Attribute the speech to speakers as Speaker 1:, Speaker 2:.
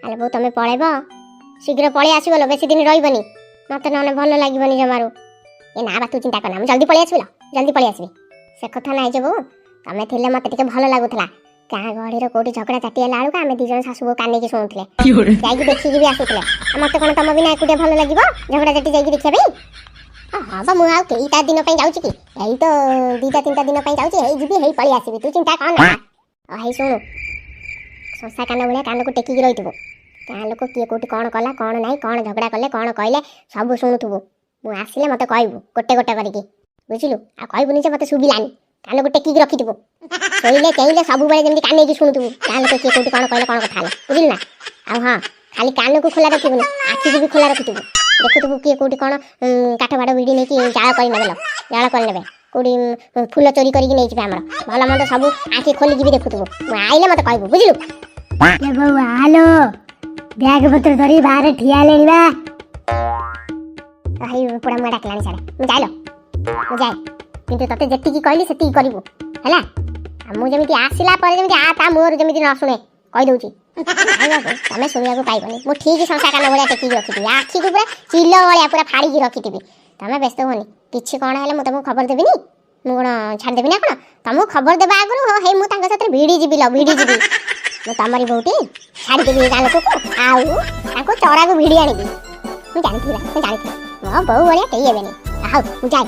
Speaker 1: ଆଲେ ବୋଉ ତମେ ପଳେଇବ ଶୀଘ୍ର ପଳେଇ ଆସିବ ବେଶୀ ଦିନ ରହିବନି ମତେ ନହେଲେ ଭଲ ଲାଗିବନି ଜମାରୁ। ଏ ନା ବା ତୁ ଚିନ୍ତା କରନା ମୁଁ ଜଲ୍ଦି ପଳେଇ ଆସିବି ଜଲ୍ଦି ପଳେଇ ଆସିବି। ସେ କଥା ନାହିଁ ଯେ ବୋଉ ତମେ ଥିଲେ ମତେ ଟିକେ ଭଲ ଲାଗୁଥିଲା। ଗାଁ ଗହଳିର କୋଉଠି ଝଗଡ଼ା ଚାଟି ହେଲା ବେଳକୁ ଆମେ ଦି ଜଣ ଶାଶୁ ବୋଉ କାନେଇକି ଶୁଣୁଥିଲେ ଯାଇକି ଦେଖିକି ବି ଆସୁଥିଲେ। ମତେ କଣ ତମ ବିନା ଏକୁଟିଆ ଭଲ ଲାଗିବ ଝଗଡ଼ା ଚାଟି ଯାଇକି ଦେଖିବା ପାଇଁ? ହଁ ବା ମୁଁ ଆଉ କେଇଟା ଦିନ ପାଇଁ ଯାଉଛି କି ଏଇ ତ 2-3ଟା ଦିନ ପାଇଁ ଯାଉଛି ହେଇ ଯିବି ହେଇ ପଳେଇ ଆସିବି ତୁ ଚିନ୍ତା କର ନା। ହେଇ ଶୁଣୁ ଶଶା କାନ ଭଳିଆ କାନକୁ ଟେକିକି ରହିଥିବୁ। ଗାଁ ଲୋକ କିଏ କୋଉଠି କଣ କଲା କଣ ନାହିଁ କଣ ଝଗଡ଼ା କଲେ କଣ କହିଲେ ସବୁ ଶୁଣୁଥିବୁ। ମୁଁ ଆସିଲେ ମତେ କହିବୁ ଗୋଟେ ଗୋଟେ କରିକି ବୁଝିଲୁ। ଆଉ କହିବୁନି ଯେ ମତେ ଶୁଭିଲାନି କାନକୁ ଟେକିକି ରଖିଥିବୁ। ଶୋଇଲେ ଚେଇଁଲେ ସବୁବେଳେ ଯେମିତି କାନେଇକି ଶୁଣୁଥିବୁ ଗାଁ ଲୋକ କିଏ କୋଉଠି କଣ କହିଲେ କଣ କଥା ହେଲା ବୁଝିଲୁ ନା। ଆଉ ହଁ ଖାଲି କାନକୁ ଖୋଲା ରଖିବୁନି ଆଖିକୁ ବି ଖୋଲା ରଖିଥିବୁ। ଦେଖୁଥିବୁ କିଏ କୋଉଠି କଣ କାଠ ବାଡ଼ ଭିଡ଼ି ନେଇକି ଜାଳ କରିନେବେ ଜାଳ କରିନେବେ କୋଉଠି ଫୁଲ ଚୋରି କରିକି ନେଇଯିବେ ଆମର ଭଲ ମନ୍ଦ ସବୁ ଆଖି ଖୋଲିକି ବି ଦେଖୁଥିବୁ। ମୁଁ ଆଇଲେ ମତେ କହିବୁ ବୁଝିଲୁ।
Speaker 2: ଆଲୋ ବ୍ୟାଗ ପତ୍ର ଧରି ବାହାରେ ଠିଆ ହେଲେଣି ବା।
Speaker 1: ହେଇ ପୋଡ଼ା ମୁହଁ ଡାକିଲାଣି ସାଡ଼େ ମୁଁ ଯାଏ କିନ୍ତୁ ତତେ ଯେତିକି କହିଲି ସେତିକି କରିବୁ ହେଲା। ଆଉ ମୁଁ ଯେମିତି ଆସିଲା ପରେ ଯେମିତି ତା ମୁହଁରୁ ଯେମିତି ନ ଶୁଣେ କହିଦଉଛି। ତମେ ଶୁଣିବାକୁ ପାଇବନି ମୁଁ ଠିକ୍ ଶଶା କାନ ଭଳିଆ ଟେକିକି ରଖିଥିବି ଆଖିକୁ ପୁରା ଚିଲ ଭଳିଆ ପୁରା ଫାଡ଼ିକି ରଖିଥିବି। ତମେ ବ୍ୟସ୍ତ ହୁଅନି କିଛି କଣ ହେଲେ ମୁଁ ତମକୁ ଖବର ଦେବିନି। ମୁଁ କଣ ଛାଡ଼ିଦେବି ନା କଣ ତମକୁ ଖବର ଦେବା ଆଗରୁ ହେଇ ମୁଁ ତାଙ୍କ ସାଥିରେ ଭିଡ଼ି ଯିବି ମୁଁ ତମରି ବୋଉଟି ଛାଡ଼ିଦେବି ଗାଁ ଲୋକକୁ ଆଉ ତାଙ୍କୁ ଚରାକୁ ଭିଡ଼ି ଆଣିବି। ମୁଁ ଜାଣିଥିଲି ମୋ ବୋଉ ଭଳିଆ କେହି ହେବେନି। ହଉ ମୁଁ ଯାଏ।